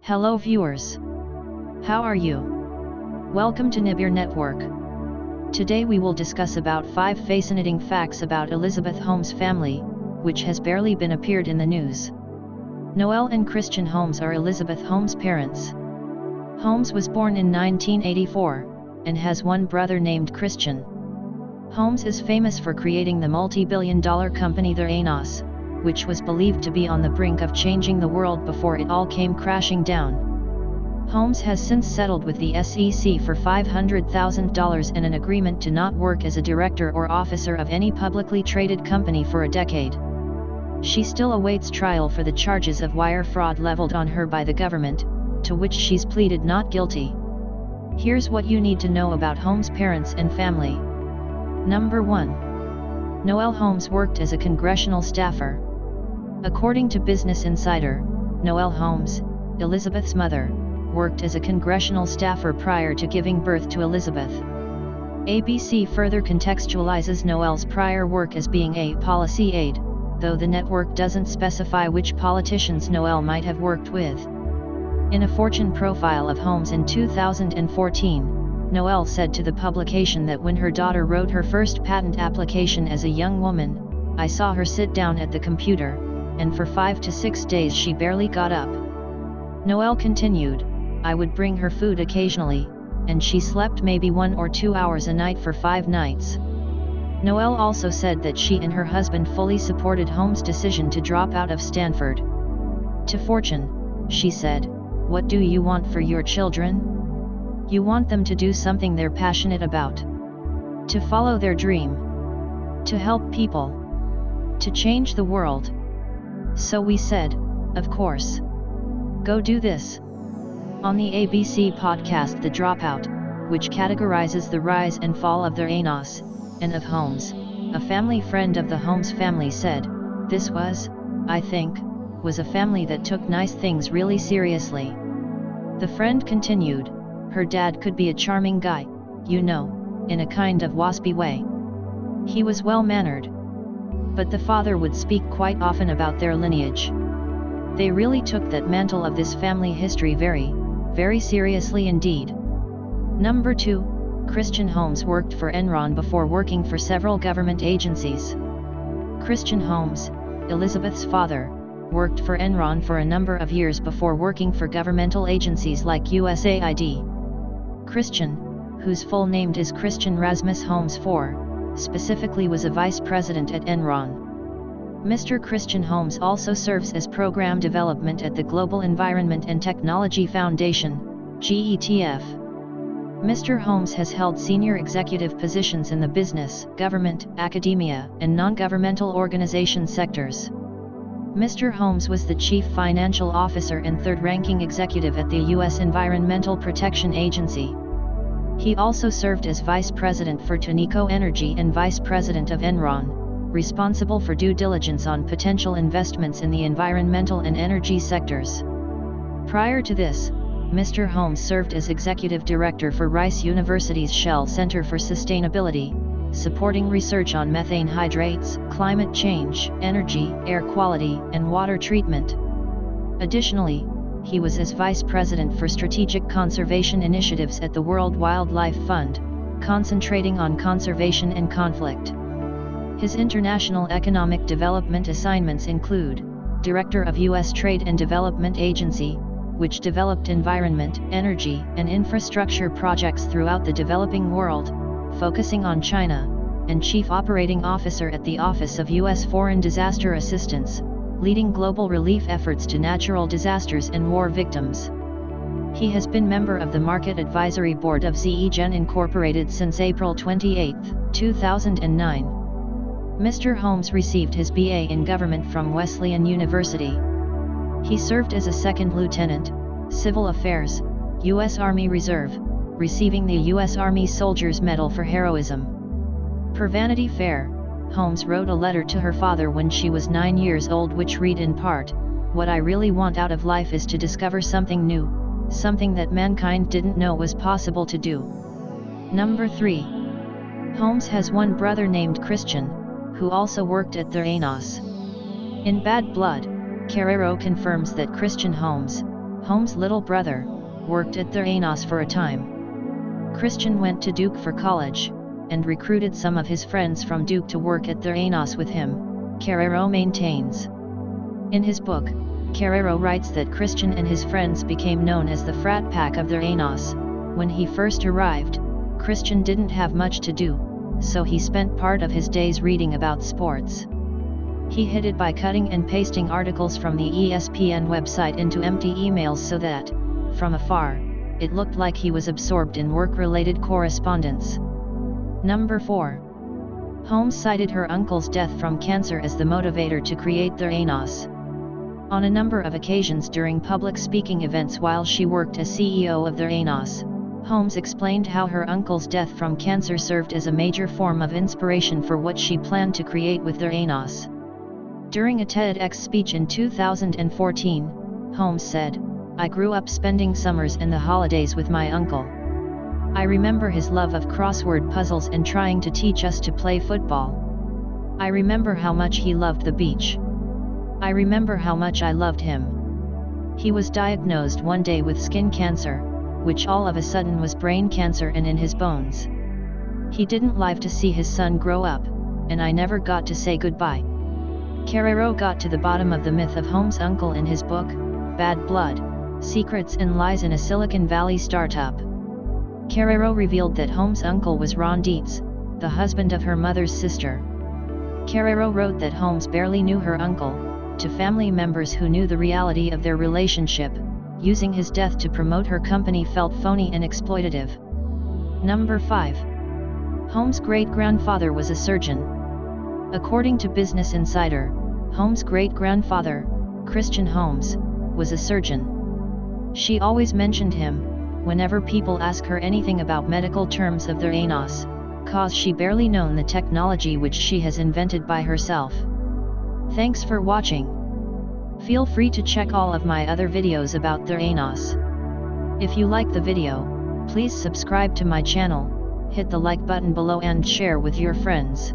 Hello viewers. How are you? Welcome to Nibir Network. Today we will discuss about 5 fascinating facts about Elizabeth Holmes' family, which has barely been appeared in the news. Noel and Christian Holmes are Elizabeth Holmes' parents. Holmes was born in 1984, and has one brother named Christian. Holmes is famous for creating the multi-billion-dollar company Theranos, which was believed to be on the brink of changing the world before it all came crashing down. Holmes has since settled with the SEC for $500,000 and an agreement to not work as a director or officer of any publicly traded company for a decade. She still awaits trial for the charges of wire fraud leveled on her by the government, to which she's pleaded not guilty. Here's what you need to know about Holmes' parents and family. Number 1. Noel Holmes worked as a congressional staffer. According to Business Insider, Noel Holmes, Elizabeth's mother, worked as a congressional staffer prior to giving birth to Elizabeth. ABC further contextualizes Noel's prior work as being a policy aide, though the network doesn't specify which politicians Noel might have worked with. In a Fortune profile of Holmes in 2014, Noel said to the publication that when her daughter wrote her first patent application as a young woman, "I saw her sit down at the computer, and for 5 to 6 days she barely got up." Noel continued, "I would bring her food occasionally, and she slept maybe 1 or 2 hours a night for 5 nights. Noel also said that she and her husband fully supported Holmes' decision to drop out of Stanford. To Fortune, she said, "What do you want for your children? You want them to do something they're passionate about. To follow their dream. To help people. To change the world. So we said, of course. Go do this." On the ABC podcast The Dropout, which categorizes the rise and fall of Theranos, and of Holmes, a family friend of the Holmes family said, "This was, I think, was a family that took nice things really seriously." The friend continued, "Her dad could be a charming guy, you know, in a kind of waspy way. He was well-mannered. But the father would speak quite often about their lineage. They really took that mantle of this family history very, very seriously indeed." Number 2, Christian Holmes worked for Enron before working for several government agencies. Christian Holmes, Elizabeth's father, worked for Enron for a number of years before working for governmental agencies like USAID. Christian, whose full name is Christian Rasmus Holmes IV, specifically was a vice president at Enron. Mr. Christian Holmes also serves as program development at the Global Environment and Technology Foundation, GETF. Mr. Holmes has held senior executive positions in the business, government, academia, and non-governmental organization sectors. Mr. Holmes was the chief financial officer and third-ranking executive at the U.S. Environmental Protection Agency. He also served as vice president for Tenneco Energy and vice president of Enron, responsible for due diligence on potential investments in the environmental and energy sectors. Prior to this, Mr. Holmes served as executive director for Rice University's Shell Center for Sustainability, supporting research on methane hydrates, climate change, energy, air quality, and water treatment. Additionally, he was as vice president for strategic conservation initiatives at the World Wildlife Fund, concentrating on conservation and conflict. His international economic development assignments include Director of U.S. Trade and Development Agency, which developed environment, energy, and infrastructure projects throughout the developing world, focusing on China, and Chief Operating Officer at the Office of U.S. Foreign Disaster Assistance, leading global relief efforts to natural disasters and war victims. He has been member of the Market Advisory Board of ZeGen Incorporated since April 28, 2009. Mr. Holmes received his BA in government from Wesleyan University. He served as a second lieutenant, Civil Affairs, U.S. Army Reserve, receiving the U.S. Army Soldier's Medal for Heroism. Per Vanity Fair, Holmes wrote a letter to her father when she was 9 years old which read in part, "What I really want out of life is to discover something new, something that mankind didn't know was possible to do." Number 3. Holmes has one brother named Christian, who also worked at Theranos. In Bad Blood, Carrero confirms that Christian Holmes, Holmes' little brother, worked at Theranos for a time. Christian went to Duke for college, and recruited some of his friends from Duke to work at Theranos with him, Carrero maintains. In his book, Carrero writes that Christian and his friends became known as the frat pack of Theranos. When he first arrived, Christian didn't have much to do, so he spent part of his days reading about sports. He hid it by cutting and pasting articles from the ESPN website into empty emails so that, from afar, it looked like he was absorbed in work-related correspondence. Number 4. Holmes cited her uncle's death from cancer as the motivator to create Theranos. On a number of occasions during public speaking events while she worked as CEO of Theranos, Holmes explained how her uncle's death from cancer served as a major form of inspiration for what she planned to create with Theranos. During a TEDx speech in 2014, Holmes said, "I grew up spending summers and the holidays with my uncle. I remember his love of crossword puzzles and trying to teach us to play football. I remember how much he loved the beach. I remember how much I loved him." He was diagnosed one day with skin cancer, which all of a sudden was brain cancer and in his bones. He didn't live to see his son grow up, and I never got to say goodbye. Carrero got to the bottom of the myth of Holmes' uncle in his book, Bad Blood: Secrets and Lies in a Silicon Valley Startup. Carrero revealed that Holmes' uncle was Ron Dietz, the husband of her mother's sister. Carrero wrote that Holmes barely knew her uncle, to family members who knew the reality of their relationship, using his death to promote her company felt phony and exploitative. Number 5. Holmes' great-grandfather was a surgeon. According to Business Insider, Holmes' great-grandfather, Christian Holmes, was a surgeon. She always mentioned him, whenever people ask her anything about medical terms of Theranos, cause she barely known the technology which she has invented by herself. Thanks for watching. Feel free to check all of my other videos about Theranos. If you like the video, please subscribe to my channel, hit the like button below and share with your friends.